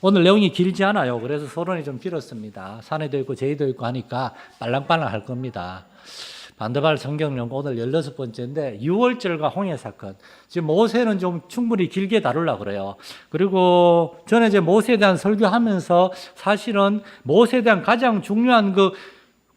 오늘 내용이 길지 않아요. 그래서 서론이 좀 길었습니다. 산에도 있고 제의도 있고 하니까 빨랑빨랑 할 겁니다. 반드발 성경연구 오늘 16번째인데 6월절과 홍해 사건. 지금 모세는 좀 충분히 길게 다루려고 그래요. 그리고 저는 이제 모세에 대한 설교하면서 사실은 모세에 대한 가장 중요한 그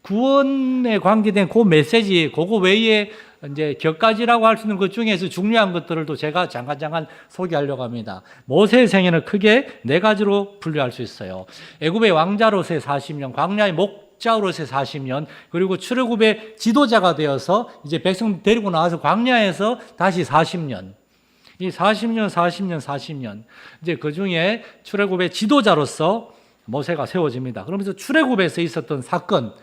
구원에 관계된 그 메시지, 그거 외에 이제 격가지라고 할 수 있는 것 중에서 중요한 것들을 또 제가 잠깐 소개하려고 합니다. 모세의 생애는 크게 네 가지로 분류할 수 있어요. 애굽의 왕자로서의 40년, 광야의 목자로서의 40년, 그리고 출애굽의 지도자가 되어서 이제 백성 데리고 나와서 광야에서 다시 40년. 이 40년. 이제 그 중에 출애굽의 지도자로서 모세가 세워집니다. 그러면서 출애굽에서 있었던 사건,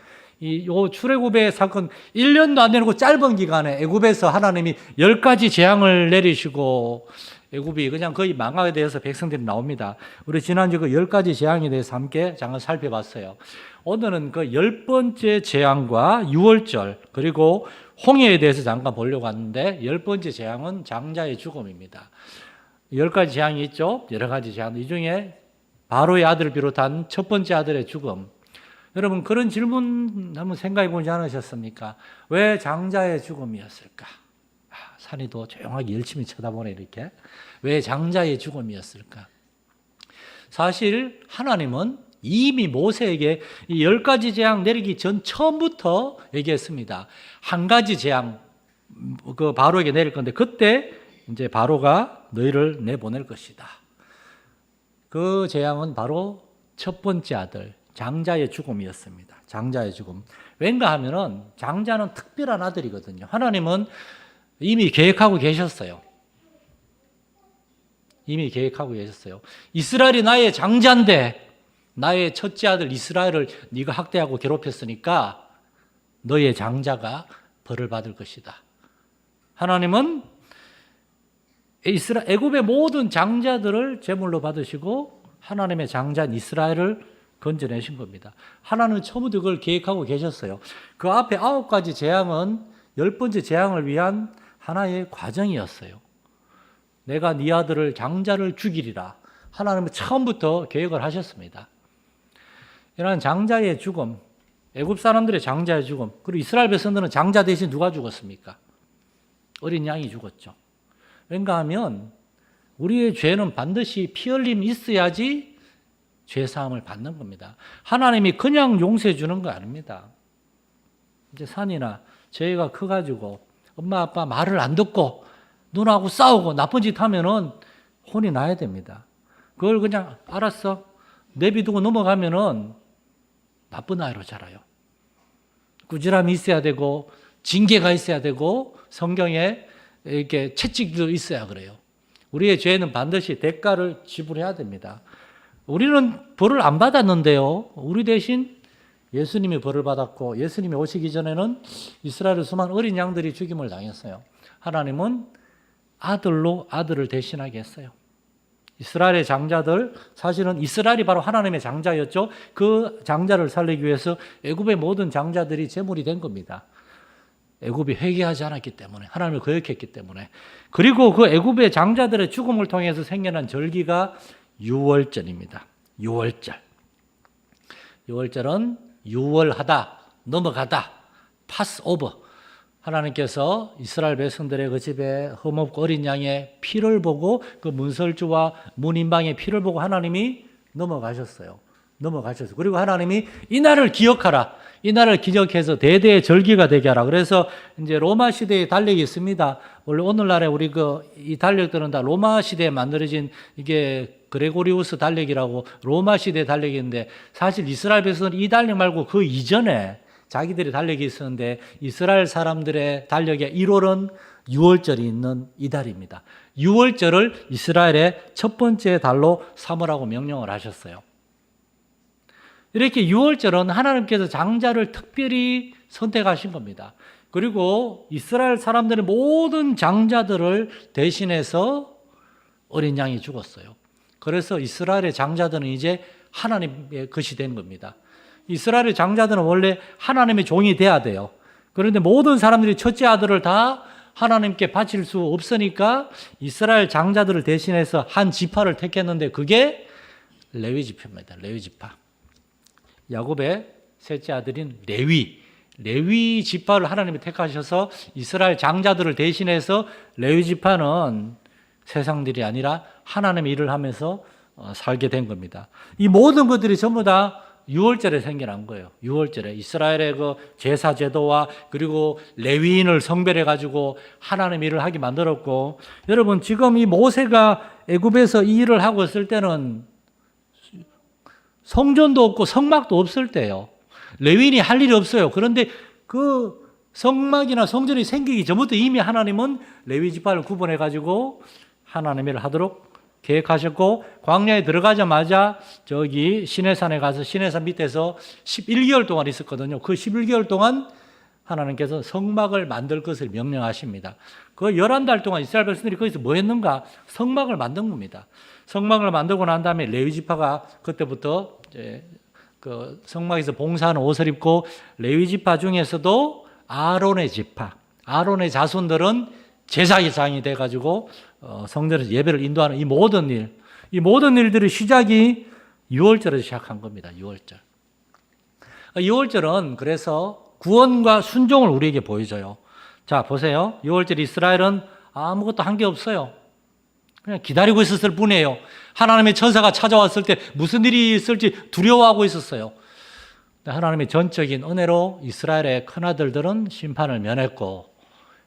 요 출애굽의 사건 1년도 안 되고 짧은 기간에 애굽에서 하나님이 10가지 재앙을 내리시고 애굽이 그냥 거의 망하게 되어서 백성들이 나옵니다. 우리 지난주 그 10가지 재앙에 대해서 함께 잠깐 살펴봤어요. 오늘은 그 10번째 재앙과 6월절 그리고 홍해에 대해서 잠깐 보려고 하는데 10번째 재앙은 장자의 죽음입니다. 10가지 재앙이 있죠. 여러 가지 재앙. 이 중에 바로의 아들을 비롯한 첫 번째 아들의 죽음. 여러분 그런 질문 한번 생각해 보지 않으셨습니까? 왜 장자의 죽음이었을까? 산이도 조용하게 열심히 쳐다보네 이렇게. 왜 장자의 죽음이었을까? 사실 하나님은 이미 모세에게 이 10가지 재앙 내리기 전 처음부터 얘기했습니다. 한 가지 재앙 그 바로에게 내릴 건데 그때 이제 바로가 너희를 내보낼 것이다. 그 재앙은 바로 첫 번째 아들 장자의 죽음이었습니다. 장자의 죽음. 왠가 하면은 장자는 특별한 아들이거든요. 하나님은 이미 계획하고 계셨어요. 이스라엘이 나의 장자인데 나의 첫째 아들 이스라엘을 네가 학대하고 괴롭혔으니까 너의 장자가 벌을 받을 것이다. 하나님은 애굽의 모든 장자들을 제물로 받으시고 하나님의 장자인 이스라엘을 건져내신 겁니다. 하나님은 처음부터 그걸 계획하고 계셨어요. 그 앞에 9가지 재앙은 10번째 재앙을 위한 하나의 과정이었어요. 내가 네 아들을 장자를 죽이리라. 하나님은 처음부터 계획을 하셨습니다. 이런 장자의 죽음, 애굽 사람들의 장자의 죽음, 그리고 이스라엘 백성들은 장자 대신 누가 죽었습니까? 어린 양이 죽었죠. 왠가 하면 우리의 죄는 반드시 피 흘림이 있어야지 죄사함을 받는 겁니다. 하나님이 그냥 용서해 주는 거 아닙니다. 이제 산이나 죄가 커가지고 엄마 아빠 말을 안 듣고 누나하고 싸우고 나쁜 짓 하면은 혼이 나야 됩니다. 그걸 그냥 알았어 내비두고 넘어가면은 나쁜 아이로 자라요. 꾸지람이 있어야 되고 징계가 있어야 되고 성경에 이렇게 채찍도 있어야 그래요. 우리의 죄는 반드시 대가를 지불해야 됩니다. 우리는 벌을 안 받았는데요. 우리 대신 예수님이 벌을 받았고 예수님이 오시기 전에는 이스라엘의 수많은 어린 양들이 죽임을 당했어요. 하나님은 아들로 아들을 대신하게 했어요. 이스라엘의 장자들, 사실은 이스라엘이 바로 하나님의 장자였죠. 그 장자를 살리기 위해서 애굽의 모든 장자들이 제물이 된 겁니다. 애굽이 회개하지 않았기 때문에, 하나님을 거역했기 때문에. 그리고 그 애굽의 장자들의 죽음을 통해서 생겨난 절기가 6월절입니다. 6월절은 유월하다, 넘어가다, 파스오버. 하나님께서 이스라엘 백성들의 그 집에 흠없고 어린 양의 피를 보고 그 문설주와 문인방의 피를 보고 하나님이 넘어가셨어요. 그리고 하나님이 이 날을 기억하라. 이 날을 기억해서 대대의 절기가 되게 하라. 그래서 이제 로마 시대의 달력이 있습니다. 원래 오늘날에 우리 이 달력들은 다 로마 시대에 만들어진 이게 그레고리우스 달력이라고 로마 시대 달력인데 사실 이스라엘 백성은 이 달력 말고 그 이전에 자기들의 달력이 있었는데 이스라엘 사람들의 달력의 1월은 6월절이 있는 이 달입니다. 6월절을 이스라엘의 첫 번째 달로 삼으라고 명령을 하셨어요. 이렇게 6월절은 하나님께서 장자를 특별히 선택하신 겁니다. 그리고 이스라엘 사람들의 모든 장자들을 대신해서 어린 양이 죽었어요. 그래서 이스라엘의 장자들은 이제 하나님의 것이 된 겁니다. 이스라엘의 장자들은 원래 하나님의 종이 돼야 돼요. 그런데 모든 사람들이 첫째 아들을 다 하나님께 바칠 수 없으니까 이스라엘 장자들을 대신해서 한 지파를 택했는데 그게 레위 지파입니다. 레위 지파. 야곱의 셋째 아들인 레위 지파를 하나님이 택하셔서 이스라엘 장자들을 대신해서 레위 지파는 세상들이 아니라 하나님의 일을 하면서 살게 된 겁니다. 이 모든 것들이 전부 다 유월절에 생겨난 거예요. 유월절에 이스라엘의 그 제사 제도와 그리고 레위인을 성별해 가지고 하나님 일을 하게 만들었고, 여러분 지금 이 모세가 애굽에서 이 일을 하고 있을 때는 성전도 없고 성막도 없을 때예요. 레위인이 할 일이 없어요. 그런데 그 성막이나 성전이 생기기 전부터 이미 하나님은 레위 지파를 구분해 가지고 하나님의 일을 하도록 계획하셨고, 광야에 들어가자마자 저기 시내산에 가서 시내산 밑에서 11개월 동안 있었거든요. 그 11개월 동안 하나님께서 성막을 만들 것을 명령하십니다. 그 11달 동안 이스라엘 백성들이 거기서 뭐 했는가? 성막을 만든 겁니다. 성막을 만들고 난 다음에 레위 지파가 그때부터 이제 그 성막에서 봉사하는 옷을 입고, 레위 지파 중에서도 아론의 지파, 아론의 자손들은 제사장이 돼가지고 성전에서 예배를 인도하는 이 모든 일들의 시작이 유월절에서 시작한 겁니다. 유월절. 유월절은 그래서 구원과 순종을 우리에게 보여줘요. 자, 보세요. 유월절 이스라엘은 아무것도 한 게 없어요. 그냥 기다리고 있었을 뿐이에요. 하나님의 천사가 찾아왔을 때 무슨 일이 있을지 두려워하고 있었어요. 하나님의 전적인 은혜로 이스라엘의 큰아들들은 심판을 면했고,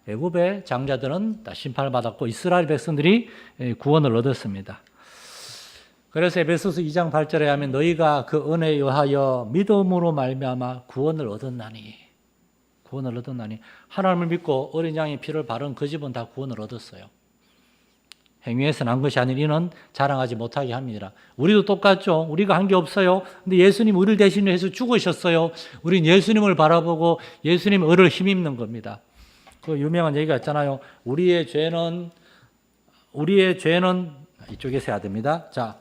애굽의 장자들은 다 심판을 받았고, 이스라엘 백성들이 구원을 얻었습니다. 그래서 에베소서 2장 8절에 하면 너희가 그 은혜에 의하여 믿음으로 말미암아 구원을 얻었나니 하나님을 믿고 어린 양의 피를 바른 그 집은 다 구원을 얻었어요. 행위에서 난 것이 아닌 이는 자랑하지 못하게 합니다. 우리도 똑같죠. 우리가 한 게 없어요. 근데 예수님 우리를 대신해서 죽으셨어요. 우린 예수님을 바라보고 예수님 의를 힘입는 겁니다. 그 유명한 얘기가 있잖아요. 우리의 죄는 이쪽에서 해야 됩니다. 자,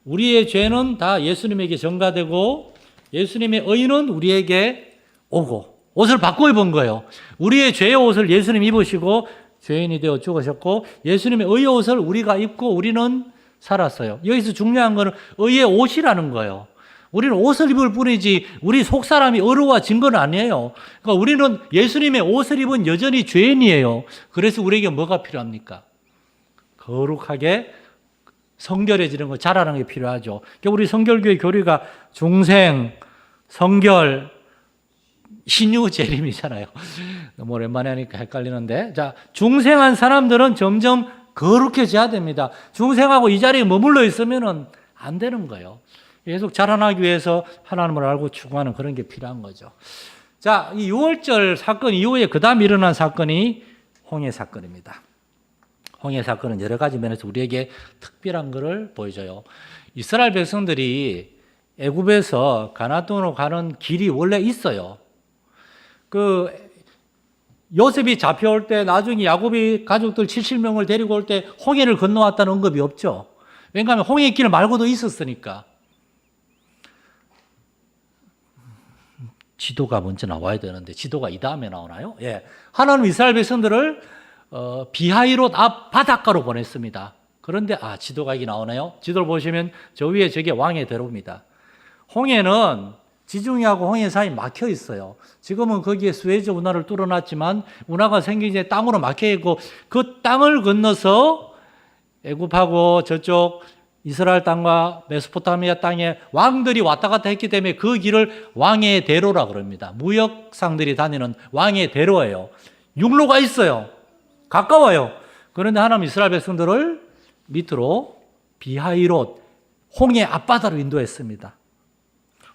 우리의 죄는 다 예수님에게 전가되고 예수님의 의는 우리에게 오고, 옷을 바꿔 입은 거예요. 우리의 죄의 옷을 예수님 입으시고 죄인이 되어 죽으셨고, 예수님의 의의 옷을 우리가 입고 우리는 살았어요. 여기서 중요한 거는 의의 옷이라는 거예요. 우리는 옷을 입을 뿐이지 우리 속사람이 어려워진 건 아니에요. 그러니까 우리는 예수님의 옷을 입은 여전히 죄인이에요. 그래서 우리에게 뭐가 필요합니까? 거룩하게 성결해지는 거, 자라는 게 필요하죠. 그러니까 우리 성결교회 교리가 중생, 성결, 신유, 재림이잖아요. 너무 오랜만에 하니까 헷갈리는데, 자, 중생한 사람들은 점점 거룩해져야 됩니다. 중생하고 이 자리에 머물러 있으면 안 되는 거예요. 계속 자라나기 위해서 하나님을 알고 추구하는 그런 게 필요한 거죠. 자, 이 6월절 사건 이후에 그 다음 일어난 사건이 홍해 사건입니다. 홍해 사건은 여러 가지 면에서 우리에게 특별한 것을 보여줘요. 이스라엘 백성들이 애굽에서 가나안 땅으로 가는 길이 원래 있어요. 그 요셉이 잡혀올 때 나중에 야곱이 가족들 70명을 데리고 올 때 홍해를 건너왔다는 언급이 없죠. 왜냐하면 홍해 길 말고도 있었으니까. 지도가 먼저 나와야 되는데 지도가 이 다음에 나오나요? 예, 하나님 이스라엘 백성들을 비하이롯 앞 바닷가로 보냈습니다. 그런데 지도가 여기 나오네요. 지도를 보시면 저 위에 저게 왕의 대로입니다. 홍해는 지중해하고 홍해 사이 막혀 있어요. 지금은 거기에 스웨즈 운하를 뚫어놨지만 운하가 생기기 전에 땅으로 막혀 있고, 그 땅을 건너서 애굽하고 저쪽 이스라엘 땅과 메소포타미아 땅에 왕들이 왔다 갔다 했기 때문에 그 길을 왕의 대로라 그럽니다. 무역상들이 다니는 왕의 대로예요. 육로가 있어요. 가까워요. 그런데 하나님 이스라엘 백성들을 밑으로 비하이롯, 홍해 앞바다로 인도했습니다.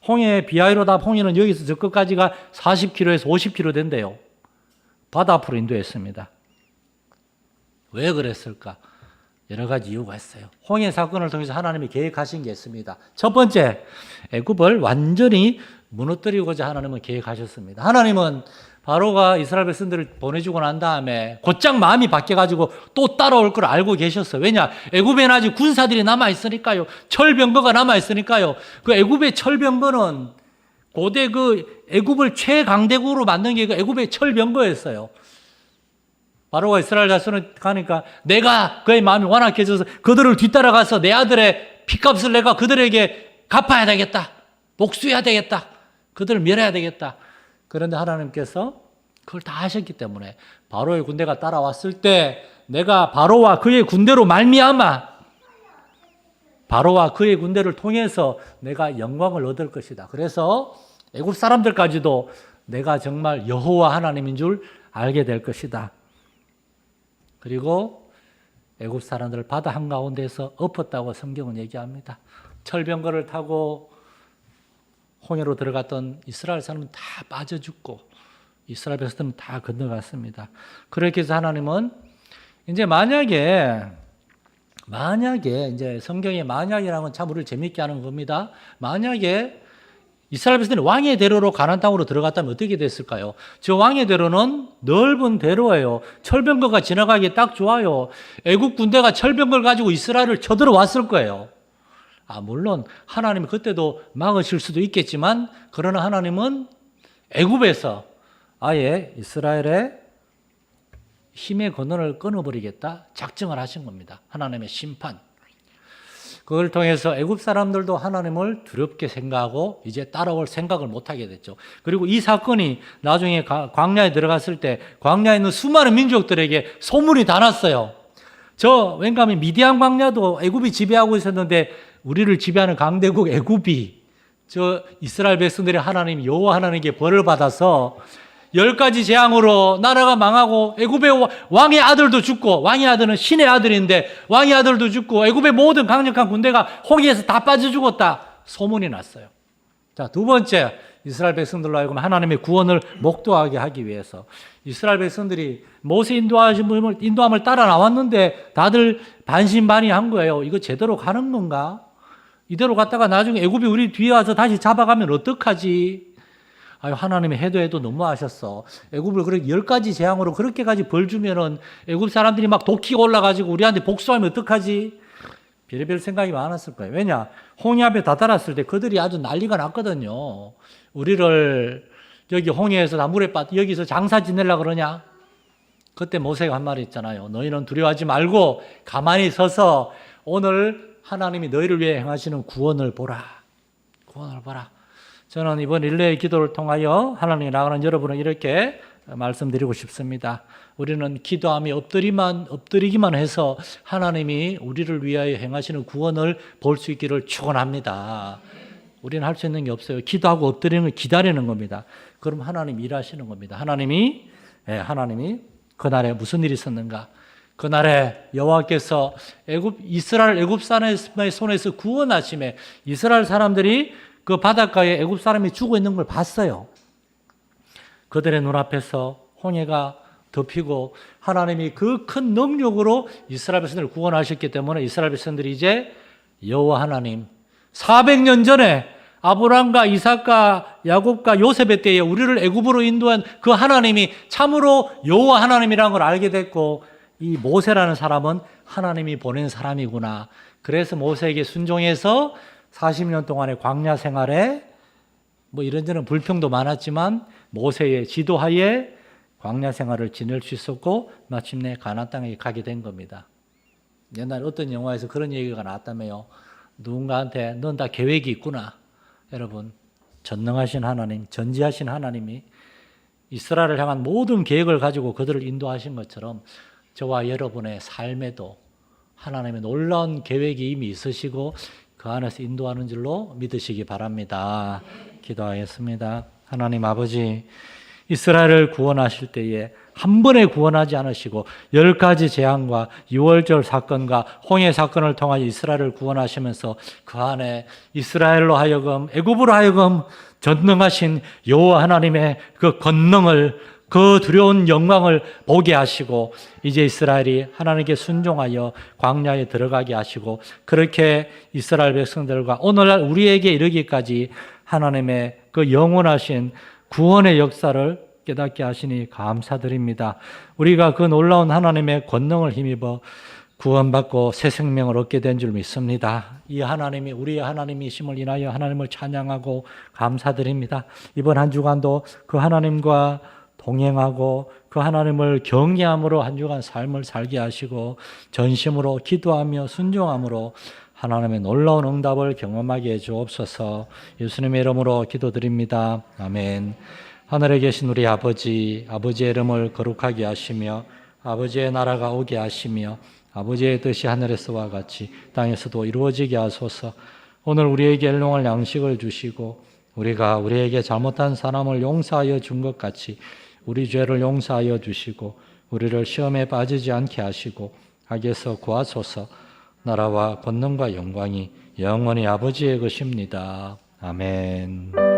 홍해 비하이롯 앞 홍해는 여기서 저 끝까지가 40km에서 50km 된대요. 바다 앞으로 인도했습니다. 왜 그랬을까? 여러 가지 이유가 있어요. 홍해 사건을 통해서 하나님이 계획하신 게 있습니다. 첫 번째, 애굽을 완전히 무너뜨리고자 하나님은 계획하셨습니다. 하나님은 바로가 이스라엘 백성들을 보내주고 난 다음에 곧장 마음이 바뀌어가지고 또 따라올 걸 알고 계셨어요. 왜냐? 애굽에는 아직 군사들이 남아있으니까요. 철병거가 남아있으니까요. 그 애굽의 철병거는 고대 그 애굽을 최강대국으로 만든 게 그 애굽의 철병거였어요. 바로가 이스라엘 자손을 가니까 내가 그의 마음이 완악해져서 그들을 뒤따라가서 내 아들의 핏값을 내가 그들에게 갚아야 되겠다. 복수해야 되겠다. 그들을 멸해야 되겠다. 그런데 하나님께서 그걸 다 하셨기 때문에 바로의 군대가 따라왔을 때 내가 바로와 그의 군대로 말미암아 바로와 그의 군대를 통해서 내가 영광을 얻을 것이다. 그래서 애굽 사람들까지도 내가 정말 여호와 하나님인 줄 알게 될 것이다. 그리고 애굽 사람들을 바다 한가운데서 엎었다고 성경은 얘기합니다. 철병거를 타고 홍해로 들어갔던 이스라엘 사람은 다 빠져 죽고 이스라엘 백성들은 다 건너갔습니다. 그렇게 해서 하나님은 이제 만약에 이제 성경에 만약이라는 건 참 우리를 재밌게 하는 겁니다. 만약에 이스라엘 백성들이 왕의 대로로 가나안 땅으로 들어갔다면 어떻게 됐을까요? 저 왕의 대로는 넓은 대로예요. 철병거가 지나가기 딱 좋아요. 애국 군대가 철병거를 가지고 이스라엘을 쳐들어왔을 거예요. 물론 하나님이 그때도 막으실 수도 있겠지만 그러나 하나님은 애굽에서 아예 이스라엘의 힘의 근원을 끊어버리겠다 작정을 하신 겁니다. 하나님의 심판. 그걸 통해서 애굽 사람들도 하나님을 두렵게 생각하고 이제 따라올 생각을 못하게 됐죠. 그리고 이 사건이 나중에 광야에 들어갔을 때 광야에 있는 수많은 민족들에게 소문이 다 났어요. 왠가하면 미디안 광야도 애굽이 지배하고 있었는데 우리를 지배하는 강대국 애굽이 이스라엘 백성들이 하나님 여호와 하나님께 벌을 받아서 10가지 재앙으로 나라가 망하고 애굽의 왕의 아들도 죽고 왕의 아들은 신의 아들인데 왕의 아들도 죽고 애굽의 모든 강력한 군대가 홍해에서 다 빠져 죽었다 소문이 났어요. 자, 두 번째 이스라엘 백성들로 하여금 하나님의 구원을 목도하게 하기 위해서 이스라엘 백성들이 모세 인도함을 따라 나왔는데 다들 반신반의한 거예요. 이거 제대로 가는 건가? 이대로 갔다가 나중에 애굽이 우리 뒤에 와서 다시 잡아가면 어떡하지? 하나님이 해도 너무하셨어. 애굽을 그렇게 10가지 재앙으로 그렇게까지 벌 주면은 애굽 사람들이 막 도끼가 올라가지고 우리한테 복수하면 어떡하지? 별의별 생각이 많았을 거예요. 왜냐? 홍해 앞에 다다랐을 때 그들이 아주 난리가 났거든요. 우리를 여기 홍해에서 다 물에 여기서 장사 지내려고 그러냐? 그때 모세가 한 말이 있잖아요. 너희는 두려워하지 말고 가만히 서서 오늘 하나님이 너희를 위해 행하시는 구원을 보라. 구원을 보라. 저는 이번 일례의 기도를 통하여 하나님이 나가는 여러분은 이렇게 말씀드리고 싶습니다. 우리는 기도하며 엎드리기만 해서 하나님이 우리를 위하여 행하시는 구원을 볼 수 있기를 축원합니다. 우리는 할 수 있는 게 없어요. 기도하고 엎드리는 걸 기다리는 겁니다. 그럼 하나님 일하시는 겁니다. 하나님이 그날에 무슨 일이 있었는가? 그날에 여호와께서 이스라엘 애굽 사람의 손에서 구원하심에 이스라엘 사람들이 그 바닷가에 애굽 사람이 죽어 있는 걸 봤어요. 그들의 눈앞에서 홍해가 덮이고 하나님이 그 큰 능력으로 이스라엘 백성들을 구원하셨기 때문에 이스라엘 백성들이 이제 여호와 하나님 400년 전에 아브라함과 이삭과 야곱과 요셉의 때에 우리를 애굽으로 인도한 그 하나님이 참으로 여호와 하나님이라는 걸 알게 됐고 이 모세라는 사람은 하나님이 보낸 사람이구나. 그래서 모세에게 순종해서 40년 동안의 광야 생활에 이런저런 불평도 많았지만 모세의 지도하에 광야 생활을 지낼 수 있었고 마침내 가나안 땅에 가게 된 겁니다. 옛날 어떤 영화에서 그런 얘기가 나왔다며요. 누군가한테 넌 다 계획이 있구나. 여러분, 전능하신 하나님, 전지하신 하나님이 이스라엘을 향한 모든 계획을 가지고 그들을 인도하신 것처럼 저와 여러분의 삶에도 하나님의 놀라운 계획이 이미 있으시고 그 안에서 인도하는 줄로 믿으시기 바랍니다. 기도하겠습니다. 하나님 아버지, 이스라엘을 구원하실 때에 한 번에 구원하지 않으시고 10가지 재앙과 6월절 사건과 홍해 사건을 통하여 이스라엘을 구원하시면서 그 안에 이스라엘로 하여금 애굽으로 하여금 전능하신 여호와 하나님의 그 권능을 그 두려운 영광을 보게 하시고 이제 이스라엘이 하나님께 순종하여 광야에 들어가게 하시고 그렇게 이스라엘 백성들과 오늘날 우리에게 이르기까지 하나님의 그 영원하신 구원의 역사를 깨닫게 하시니 감사드립니다. 우리가 그 놀라운 하나님의 권능을 힘입어 구원받고 새 생명을 얻게 된 줄 믿습니다. 이 하나님이 우리의 하나님이심을 인하여 하나님을 찬양하고 감사드립니다. 이번 한 주간도 그 하나님과 동행하고 그 하나님을 경외함으로 한 주간 삶을 살게 하시고 전심으로 기도하며 순종함으로 하나님의 놀라운 응답을 경험하게 해 주옵소서. 예수님의 이름으로 기도드립니다. 아멘. 하늘에 계신 우리 아버지, 아버지의 이름을 거룩하게 하시며 아버지의 나라가 오게 하시며 아버지의 뜻이 하늘에서와 같이 땅에서도 이루어지게 하소서. 오늘 우리에게 일용할 양식을 주시고 우리가 우리에게 잘못한 사람을 용서하여 준 것 같이 우리 죄를 용서하여 주시고 우리를 시험에 빠지지 않게 하시고 악에서 구하소서. 나라와 권능과 영광이 영원히 아버지의 것입니다. 아멘.